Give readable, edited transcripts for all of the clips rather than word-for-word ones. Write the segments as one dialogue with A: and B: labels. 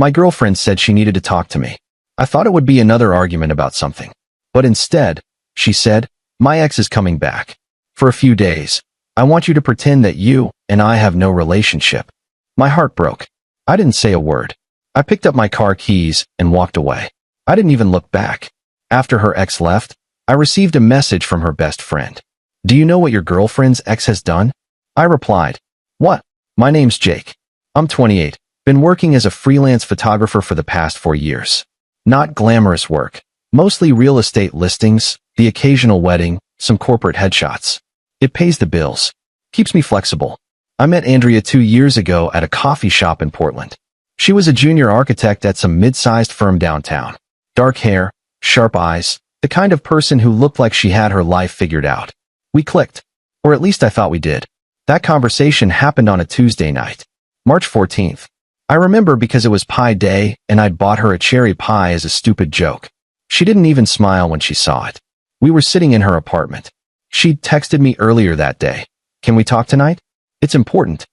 A: My girlfriend said she needed to talk to me. I thought it would be another argument about something. But instead, she said, my ex is coming back. For a few days. I want you to pretend that you and I have no relationship. My heart broke. I didn't say a word. I picked up my car keys and walked away. I didn't even look back. After her ex left, I received a message from her best friend. Do you know what your girlfriend's ex has done? I replied, what? My name's Jake. I'm 28. Been working as a freelance photographer for the past 4 years. Not glamorous work. Mostly real estate listings, the occasional wedding, some corporate headshots. It pays the bills. Keeps me flexible. I met Andrea 2 years ago at a coffee shop in Portland. She was a junior architect at some mid-sized firm downtown. Dark hair, sharp eyes, the kind of person who looked like she had her life figured out. We clicked. Or at least I thought we did. That conversation happened on a Tuesday night. March 14th. I remember because it was Pie Day and I'd bought her a cherry pie as a stupid joke. She didn't even smile when she saw it. We were sitting in her apartment. She'd texted me earlier that day. Can we talk tonight? It's important.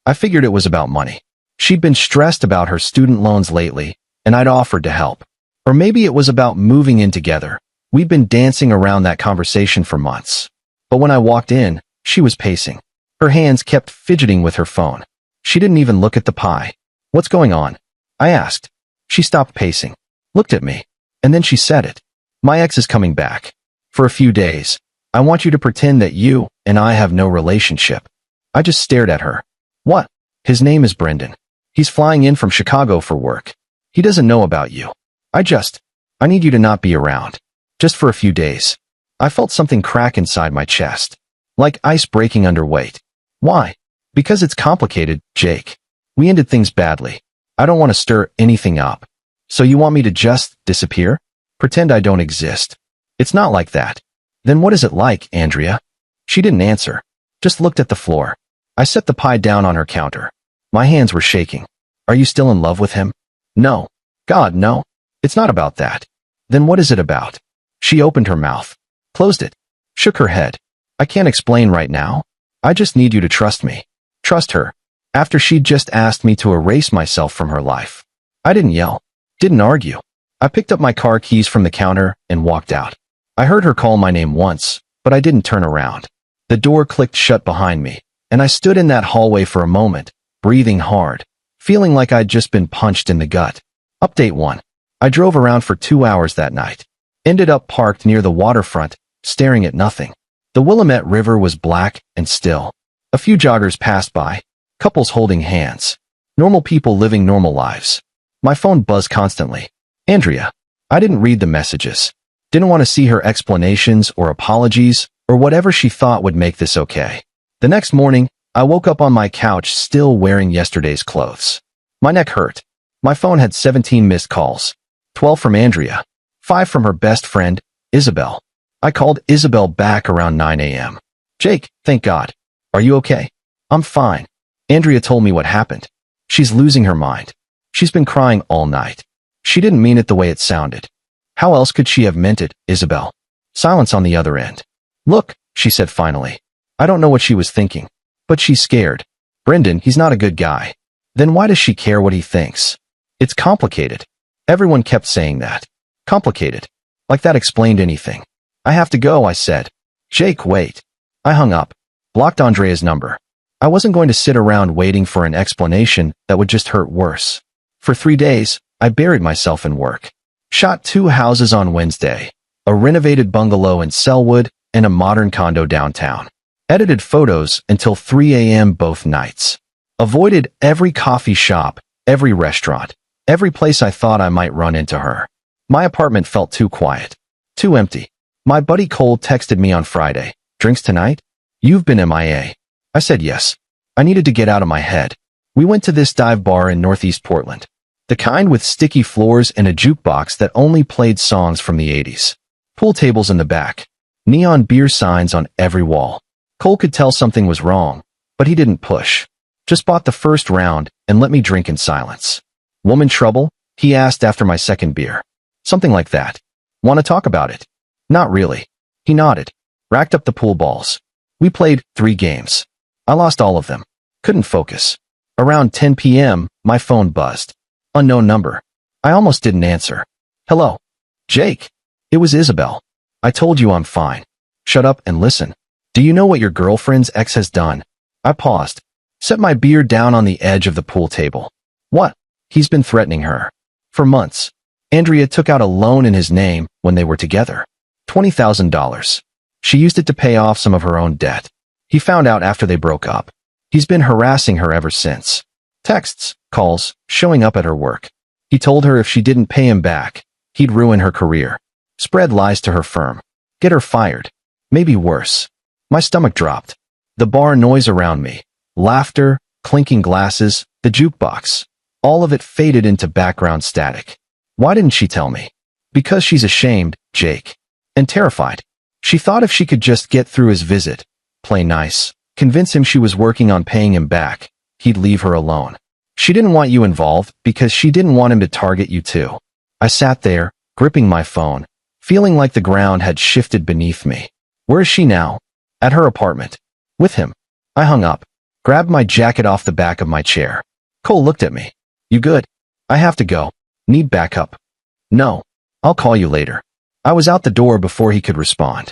A: I figured it was about money. She'd been stressed about her student loans lately, and I'd offered to help. Or maybe it was about moving in together. We'd been dancing around that conversation for months. But when I walked in, she was pacing. Her hands kept fidgeting with her phone. She didn't even look at the pie. What's going on? I asked. She stopped pacing, looked at me, and then she said it. My ex is coming back. For a few days. I want you to pretend that you and I have no relationship. I just stared at her. What? His name is Brendan. He's flying in from Chicago for work. He doesn't know about you. I need you to not be around. Just for a few days. I felt something crack inside my chest. Like ice breaking under weight. Why? Because it's complicated, Jake. We ended things badly. I don't want to stir anything up. So you want me to just disappear? Pretend I don't exist? It's not like that. Then what is it like, Andrea? She didn't answer. Just looked at the floor. I set the pie down on her counter. My hands were shaking. Are you still in love with him? No. God, no. It's not about that. Then what is it about? She opened her mouth. Closed it. Shook her head. I can't explain right now. I just need you to trust me. Trust her. After she'd just asked me to erase myself from her life. I didn't yell. Didn't argue. I picked up my car keys from the counter and walked out. I heard her call my name once, but I didn't turn around. The door clicked shut behind me, and I stood in that hallway for a moment, breathing hard, feeling like I'd just been punched in the gut. Update 1. I drove around for 2 hours that night. Ended up parked near the waterfront, staring at nothing. The Willamette River was black and still. A few joggers passed by, couples holding hands. Normal people living normal lives. My phone buzzed constantly. Andrea. I didn't read the messages. Didn't want to see her explanations or apologies or whatever she thought would make this okay. The next morning, I woke up on my couch still wearing yesterday's clothes. My neck hurt. My phone had 17 missed calls. 12 from Andrea. 5 from her best friend, Isabel. I called Isabel back around 9 a.m. Jake, thank God. Are you okay? I'm fine. Andrea told me what happened. She's losing her mind. She's been crying all night. She didn't mean it the way it sounded. How else could she have meant it, Isabel? Silence on the other end. Look, she said finally. I don't know what she was thinking. But she's scared. Brendan, he's not a good guy. Then why does she care what he thinks? It's complicated. Everyone kept saying that. Complicated. Like that explained anything. I have to go, I said. Jake, wait. I hung up. Blocked Andrea's number. I wasn't going to sit around waiting for an explanation that would just hurt worse. For 3 days, I buried myself in work. Shot 2 houses on Wednesday. A renovated bungalow in Selwood and a modern condo downtown. Edited photos until 3 a.m. both nights. Avoided every coffee shop, every restaurant, every place I thought I might run into her. My apartment felt too quiet. Too empty. My buddy Cole texted me on Friday. Drinks tonight? You've been MIA. I said yes. I needed to get out of my head. We went to this dive bar in Northeast Portland. The kind with sticky floors and a jukebox that only played songs from the 80s. Pool tables in the back. Neon beer signs on every wall. Cole could tell something was wrong, but he didn't push. Just bought the first round and let me drink in silence. Woman trouble? He asked after my second beer. Something like that. Want to talk about it? Not really. He nodded. Racked up the pool balls. We played 3 games. I lost all of them. Couldn't focus. Around 10 p.m., my phone buzzed. Unknown number. I almost didn't answer. Hello? Jake? It was Isabel. I told you I'm fine. Shut up and listen. Do you know what your girlfriend's ex has done? I paused. Set my beer down on the edge of the pool table. What? He's been threatening her. For months. Andrea took out a loan in his name when they were together. $20,000. She used it to pay off some of her own debt. He found out after they broke up. He's been harassing her ever since. Texts, calls, showing up at her work. He told her if she didn't pay him back, he'd ruin her career. Spread lies to her firm. Get her fired. Maybe worse. My stomach dropped. The bar noise around me. Laughter, clinking glasses, the jukebox. All of it faded into background static. Why didn't she tell me? Because she's ashamed, Jake. And terrified. She thought if she could just get through his visit, play nice, convince him she was working on paying him back, he'd leave her alone. She didn't want you involved because she didn't want him to target you too. I sat there, gripping my phone, feeling like the ground had shifted beneath me. Where is she now? At her apartment. With him. I hung up, grabbed my jacket off the back of my chair. Cole looked at me. You good? I have to go. Need backup. No. I'll call you later. I was out the door before he could respond.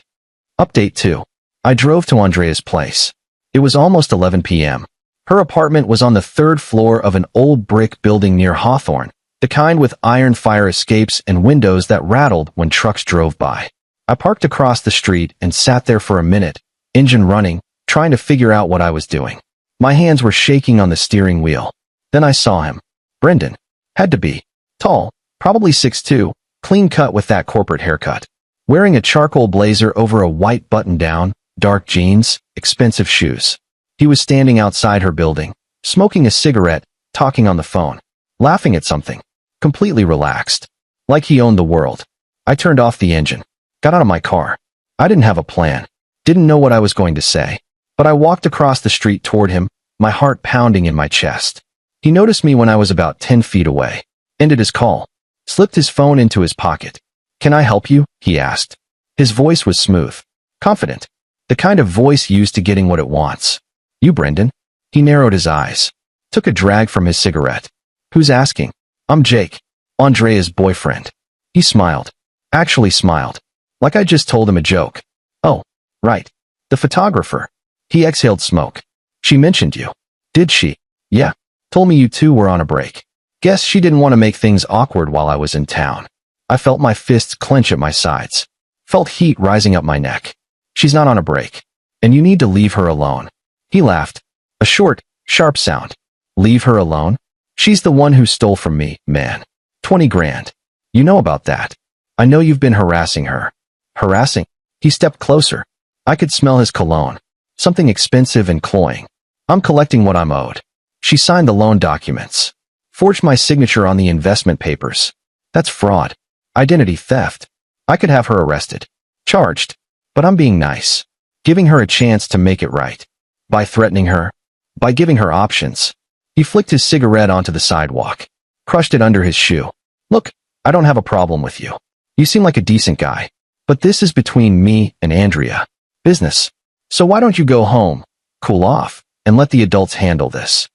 A: Update 2. I drove to Andrea's place. It was almost 11 p.m. Her apartment was on the 3rd floor of an old brick building near Hawthorne, the kind with iron fire escapes and windows that rattled when trucks drove by. I parked across the street and sat there for a minute, engine running, trying to figure out what I was doing. My hands were shaking on the steering wheel. Then I saw him. Brendan. Had to be. Tall, probably 6'2", clean cut with that corporate haircut. Wearing a charcoal blazer over a white button-down, dark jeans, expensive shoes. He was standing outside her building, smoking a cigarette, talking on the phone, laughing at something, completely relaxed. Like he owned the world. I turned off the engine, got out of my car. I didn't have a plan, didn't know what I was going to say, but I walked across the street toward him, my heart pounding in my chest. He noticed me when I was about 10 feet away, ended his call, slipped his phone into his pocket. Can I help you? He asked. His voice was smooth, confident, the kind of voice used to getting what it wants. You, Brendan? He narrowed his eyes, took a drag from his cigarette. Who's asking? I'm Jake, Andrea's boyfriend. He smiled, actually smiled, like I just told him a joke. Oh, right. The photographer. He exhaled smoke. She mentioned you. Did she? Yeah. Told me you two were on a break. Guess she didn't want to make things awkward while I was in town. I felt my fists clench at my sides. Felt heat rising up my neck. She's not on a break. And you need to leave her alone. He laughed. A short, sharp sound. Leave her alone? She's the one who stole from me, man. 20 grand. You know about that. I know you've been harassing her. Harassing? He stepped closer. I could smell his cologne. Something expensive and cloying. I'm collecting what I'm owed. She signed the loan documents. Forged my signature on the investment papers. That's fraud. Identity theft. I could have her arrested. Charged. But I'm being nice. Giving her a chance to make it right. By threatening her. By giving her options. He flicked his cigarette onto the sidewalk. Crushed it under his shoe. Look, I don't have a problem with you. You seem like a decent guy. But this is between me and Andrea. Business. So why don't you go home, cool off, and let the adults handle this?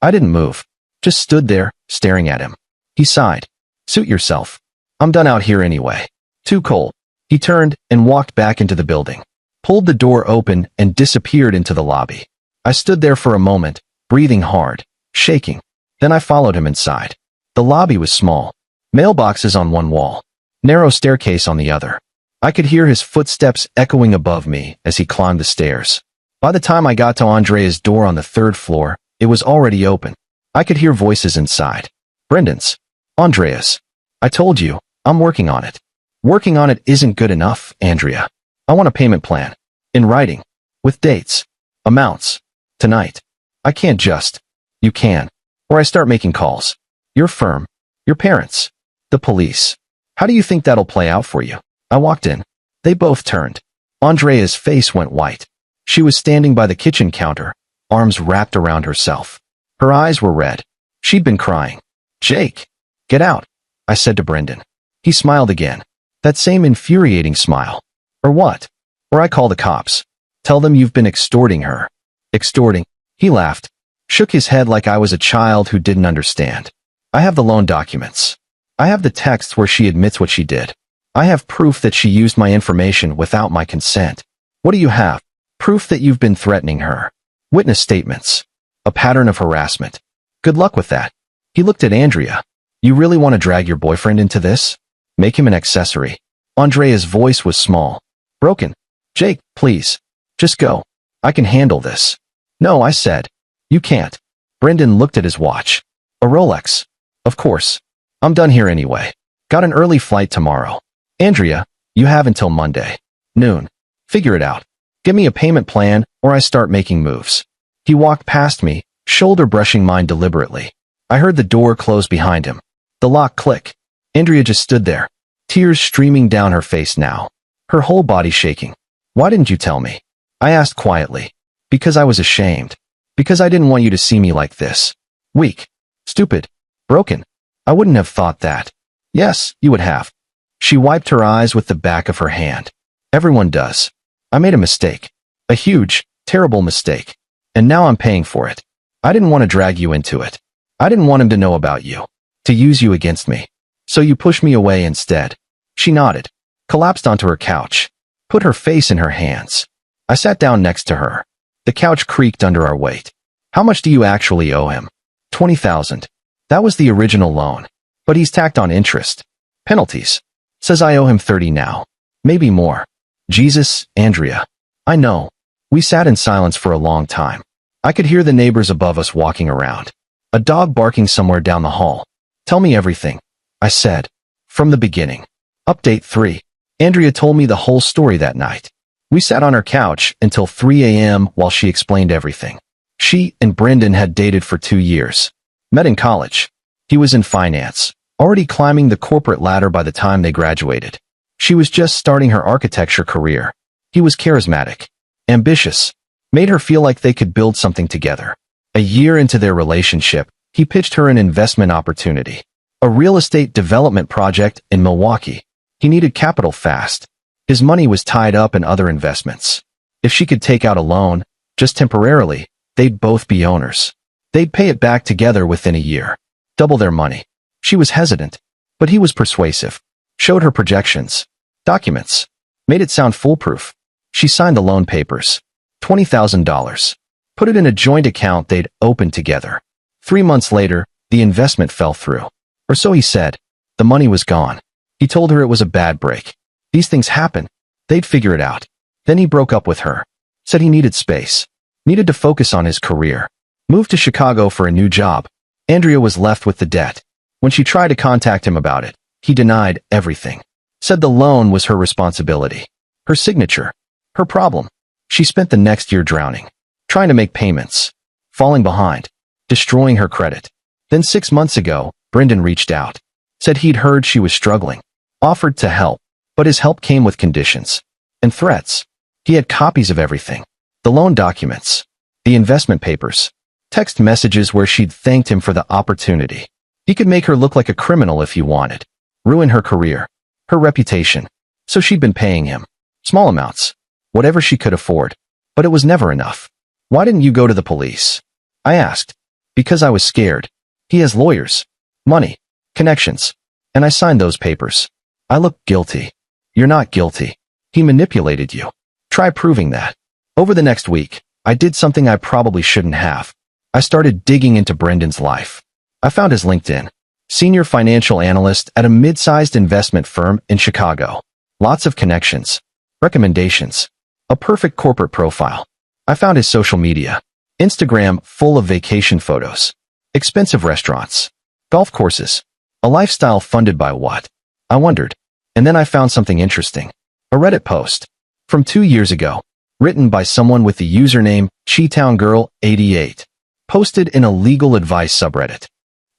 A: I didn't move. Just stood there, staring at him. He sighed. Suit yourself. I'm done out here anyway. Too cold. He turned and walked back into the building. Pulled the door open and disappeared into the lobby. I stood there for a moment, breathing hard, shaking. Then I followed him inside. The lobby was small. Mailboxes on one wall. Narrow staircase on the other. I could hear his footsteps echoing above me as he climbed the stairs. By the time I got to Andrea's door on the 3rd floor, it was already open. I could hear voices inside. Brendan's. Andrea's. I told you, I'm working on it. Working on it isn't good enough, Andrea. I want a payment plan. In writing. With dates. Amounts. Tonight. I can't just. You can. Or I start making calls. Your firm. Your parents. The police. How do you think that'll play out for you? I walked in. They both turned. Andrea's face went white. She was standing by the kitchen counter, arms wrapped around herself. Her eyes were red. She'd been crying. Jake, get out, I said to Brendan. He smiled again. That same infuriating smile. Or what? Or I call the cops. Tell them you've been extorting her. Extorting? He laughed. Shook his head like I was a child who didn't understand. I have the loan documents. I have the texts where she admits what she did. I have proof that she used my information without my consent. What do you have? Proof that you've been threatening her. Witness statements. A pattern of harassment. Good luck with that. He looked at Andrea. You really want to drag your boyfriend into this? Make him an accessory. Andrea's voice was small. Broken. Jake, please. Just go. I can handle this. No, I said. You can't. Brendan looked at his watch. A Rolex. Of course. I'm done here anyway. Got an early flight tomorrow. Andrea, you have until Monday. Noon. Figure it out. Give me a payment plan or I start making moves. He walked past me, shoulder brushing mine deliberately. I heard the door close behind him. The lock click. Andrea just stood there, tears streaming down her face now, her whole body shaking. Why didn't you tell me? I asked quietly. Because I was ashamed. Because I didn't want you to see me like this. Weak. Stupid. Broken. I wouldn't have thought that. Yes, you would have. She wiped her eyes with the back of her hand. Everyone does. I made a mistake. A huge, terrible mistake. And now I'm paying for it. I didn't want to drag you into it. I didn't want him to know about you. To use you against me. So you pushed me away instead. She nodded. Collapsed onto her couch. Put her face in her hands. I sat down next to her. The couch creaked under our weight. How much do you actually owe him? 20,000. That was the original loan. But he's tacked on interest. Penalties. Says I owe him 30 now. Maybe more. Jesus, Andrea. I know. We sat in silence for a long time. I could hear the neighbors above us walking around. A dog barking somewhere down the hall. Tell me everything. I said. From the beginning. Update 3. Andrea told me the whole story that night. We sat on her couch until 3 a.m. while she explained everything. She and Brendan had dated for 2 years. Met in college. He was in finance, already climbing the corporate ladder by the time they graduated. She was just starting her architecture career. He was charismatic, ambitious, made her feel like they could build something together. A year into their relationship, he pitched her an investment opportunity. A real estate development project in Milwaukee. He needed capital fast. His money was tied up in other investments. If she could take out a loan, just temporarily, they'd both be owners. They'd pay it back together within a year. Double their money. She was hesitant, but he was persuasive. Showed her projections, documents, made it sound foolproof. She signed the loan papers. $20,000. Put it in a joint account they'd opened together. 3 months later, the investment fell through. Or so he said. The money was gone. He told her it was a bad break. These things happen. They'd figure it out. Then he broke up with her. Said he needed space. Needed to focus on his career. Moved to Chicago for a new job. Andrea was left with the debt. When she tried to contact him about it, he denied everything. Said the loan was her responsibility. Her signature. Her problem. She spent the next year drowning. Trying to make payments. Falling behind. Destroying her credit. Then 6 months ago, Brendan reached out. Said he'd heard she was struggling. Offered to help. But his help came with conditions. And threats. He had copies of everything. The loan documents. The investment papers. Text messages where she'd thanked him for the opportunity. He could make her look like a criminal if he wanted. Ruin her career. Her reputation. So she'd been paying him. Small amounts. Whatever she could afford. But it was never enough. Why didn't you go to the police? I asked. Because I was scared. He has lawyers. Money. Connections. And I signed those papers. I look guilty. You're not guilty. He manipulated you. Try proving that. Over the next week, I did something I probably shouldn't have. I started digging into Brendan's life. I found his LinkedIn. Senior financial analyst at a mid-sized investment firm in Chicago. Lots of connections. Recommendations. A perfect corporate profile. I found his social media. Instagram full of vacation photos. Expensive restaurants. Golf courses. A lifestyle funded by what? I wondered. And then I found something interesting. A Reddit post. From 2 years ago. Written by someone with the username CheTownGirl88. Posted in a legal advice subreddit.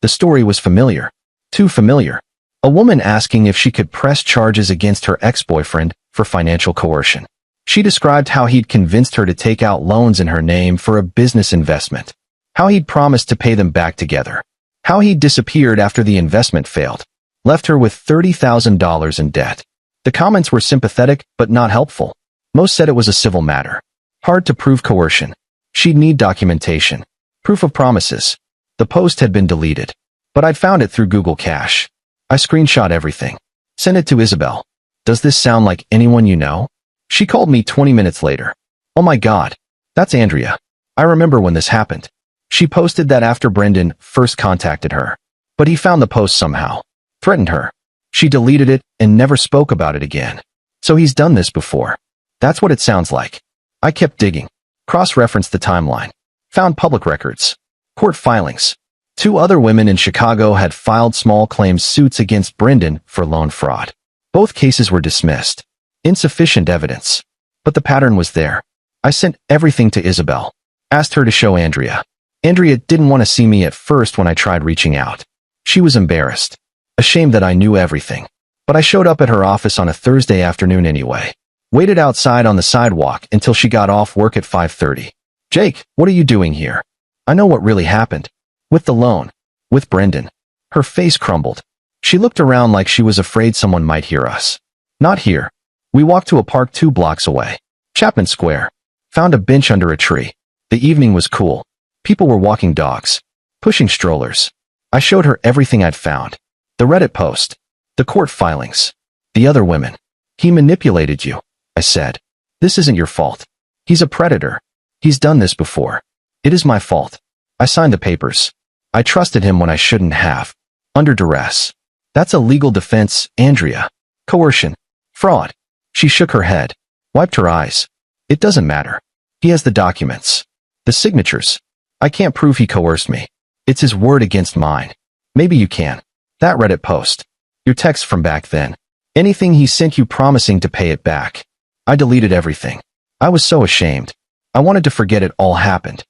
A: The story was familiar. Too familiar. A woman asking if she could press charges against her ex-boyfriend for financial coercion. She described how he'd convinced her to take out loans in her name for a business investment. How he'd promised to pay them back together. How he'd disappeared after the investment failed. Left her with $30,000 in debt. The comments were sympathetic but not helpful. Most said it was a civil matter. Hard to prove coercion. She'd need documentation. Proof of promises. The post had been deleted. but I'd found it through Google Cache. I screenshot everything. Sent it to Isabel. Does this sound like anyone you know? She called me 20 minutes later. Oh my God. That's Andrea. I remember when this happened. She posted that after Brendan first contacted her. But he found the post somehow. Threatened her. She deleted it and never spoke about it again. So he's done this before. That's what it sounds like. I kept digging. Cross-referenced the timeline. Found public records. Court filings. 2 other women in Chicago had filed small claims suits against Brendan for loan fraud. Both cases were dismissed. Insufficient evidence. But the pattern was there. I sent everything to Isabel. Asked her to show Andrea. Andrea didn't want to see me at first when I tried reaching out. She was embarrassed. Ashamed that I knew everything. But I showed up at her office on a Thursday afternoon anyway. Waited outside on the sidewalk until she got off work at 5:30. Jake, what are you doing here? I know what really happened. With the loan. With Brendan. Her face crumbled. She looked around like she was afraid someone might hear us. Not here. We walked to a park 2 blocks away. Chapman Square. Found a bench under a tree. The evening was cool. People were walking dogs. Pushing strollers. I showed her everything I'd found. The Reddit post. The court filings. The other women. He manipulated you, I said. This isn't your fault. He's a predator. He's done this before. It is my fault. I signed the papers. I trusted him when I shouldn't have. Under duress. That's a legal defense, Andrea. Coercion. Fraud. She shook her head. Wiped her eyes. It doesn't matter. He has the documents. The signatures. I can't prove he coerced me. It's his word against mine. Maybe you can. That Reddit post. Your text from back then. Anything he sent you promising to pay it back. I deleted everything. I was so ashamed. I wanted to forget it all happened.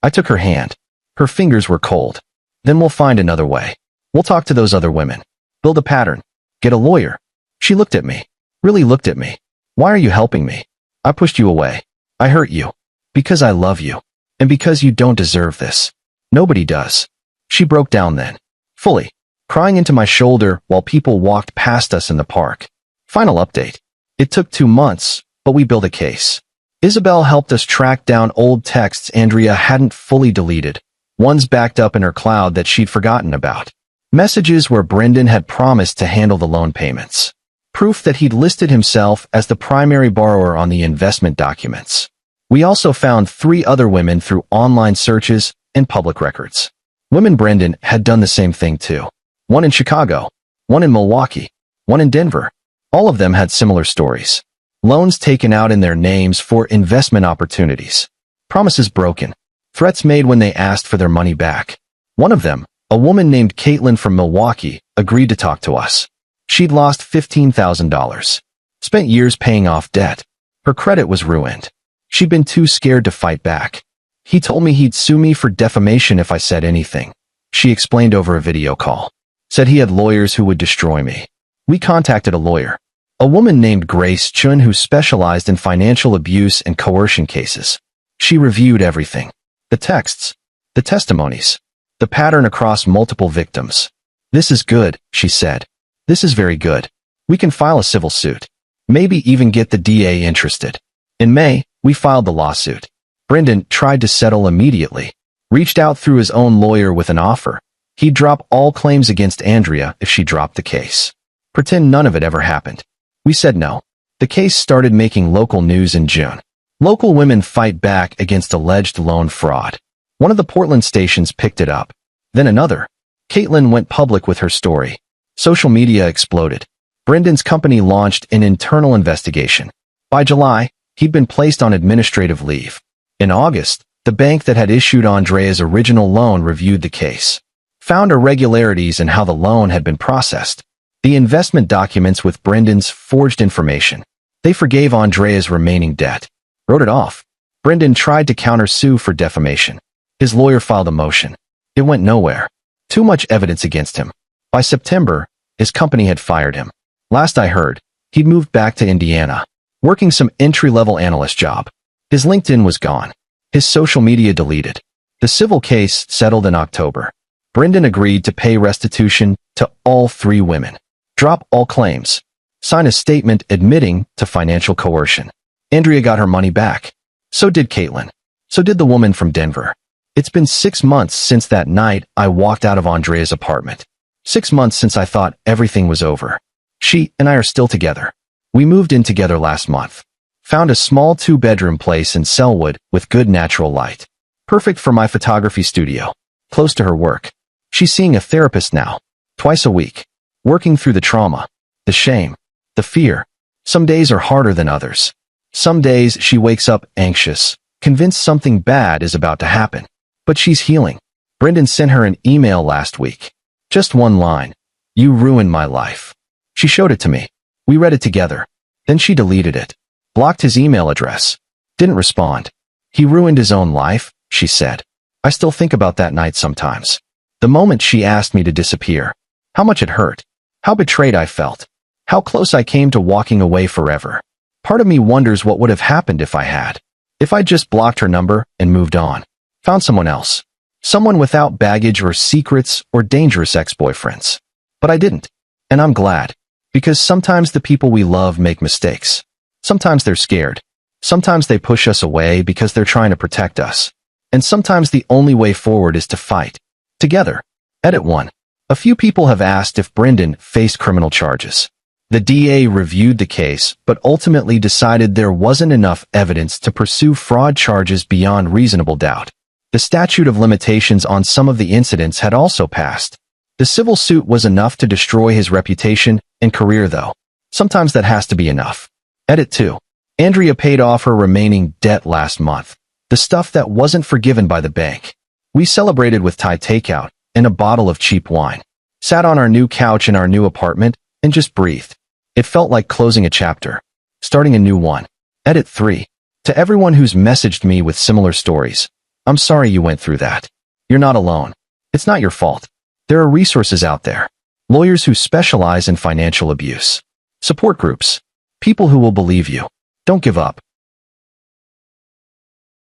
A: I took her hand. Her fingers were cold. Then we'll find another way. We'll talk to those other women. Build a pattern. Get a lawyer. She looked at me. Really looked at me. Why are you helping me? I pushed you away. I hurt you. Because I love you. And because you don't deserve this. Nobody does. She broke down then. Fully. Crying into my shoulder while people walked past us in the park. Final update. It took 2 months, but we built a case. Isabel helped us track down old texts Andrea hadn't fully deleted. Ones backed up in her cloud that she'd forgotten about. Messages where Brendan had promised to handle the loan payments. Proof that he'd listed himself as the primary borrower on the investment documents. We also found 3 other women through online searches and public records. Women Brendan had done the same thing too. One in Chicago, one in Milwaukee, one in Denver. All of them had similar stories. Loans taken out in their names for investment opportunities. Promises broken. Threats made when they asked for their money back. One of them, a woman named Caitlin from Milwaukee, agreed to talk to us. She'd lost $15,000. Spent years paying off debt. Her credit was ruined. She'd been too scared to fight back. He told me he'd sue me for defamation if I said anything. She explained over a video call. Said he had lawyers who would destroy me. We contacted a lawyer. A woman named Grace Chun who specialized in financial abuse and coercion cases. She reviewed everything. The texts. The testimonies. The pattern across multiple victims. This is good, she said. This is very good. We can file a civil suit. Maybe even get the DA interested. In May, we filed the lawsuit. Brendan tried to settle immediately. Reached out through his own lawyer with an offer. He'd drop all claims against Andrea if she dropped the case. Pretend none of it ever happened. We said no. The case started making local news in June. Local women fight back against alleged loan fraud. One of the Portland stations picked it up. Then another. Caitlin went public with her story. Social media exploded. Brendan's company launched an internal investigation. By July, he'd been placed on administrative leave. In August, the bank that had issued Andrea's original loan reviewed the case. Found irregularities in how the loan had been processed. The investment documents with Brendan's forged information. They forgave Andrea's remaining debt. Wrote it off. Brendan tried to countersue for defamation. His lawyer filed a motion. It went nowhere. Too much evidence against him. By September, his company had fired him. Last I heard, he'd moved back to Indiana, working some entry-level analyst job. His LinkedIn was gone. His social media deleted. The civil case settled in October. Brendan agreed to pay restitution to all 3 women. Drop all claims. Sign a statement admitting to financial coercion. Andrea got her money back. So did Caitlin. So did the woman from Denver. It's been 6 months since that night I walked out of Andrea's apartment. 6 months since I thought everything was over. She and I are still together. We moved in together last month. Found a small 2-bedroom place in Selwood with good natural light. Perfect for my photography studio. Close to her work. She's seeing a therapist now. Twice a week. Working through the trauma. The shame. The fear. Some days are harder than others. Some days she wakes up anxious, convinced something bad is about to happen. But she's healing. Brendan sent her an email last week. Just one line. You ruined my life. She showed it to me. We read it together. Then she deleted it. Blocked his email address. Didn't respond. He ruined his own life, she said. I still think about that night sometimes. The moment she asked me to disappear. How much it hurt. How betrayed I felt. How close I came to walking away forever. Part of me wonders what would have happened if I had. If I just blocked her number and moved on. Found someone else. Someone without baggage or secrets or dangerous ex-boyfriends. But I didn't. And I'm glad. Because sometimes the people we love make mistakes. Sometimes they're scared. Sometimes they push us away because they're trying to protect us. And sometimes the only way forward is to fight. Together. Edit 1. A few people have asked if Brendan faced criminal charges. The DA reviewed the case, but ultimately decided there wasn't enough evidence to pursue fraud charges beyond reasonable doubt. The statute of limitations on some of the incidents had also passed. The civil suit was enough to destroy his reputation and career, though. Sometimes that has to be enough. Edit 2. Andrea paid off her remaining debt last month. The stuff that wasn't forgiven by the bank. We celebrated with Thai takeout and a bottle of cheap wine. Sat on our new couch in our new apartment and just breathed. It felt like closing a chapter. Starting a new one. Edit 3. To everyone who's messaged me with similar stories. I'm sorry you went through that. You're not alone. It's not your fault. There are resources out there. Lawyers who specialize in financial abuse. Support groups. People who will believe you. Don't give up.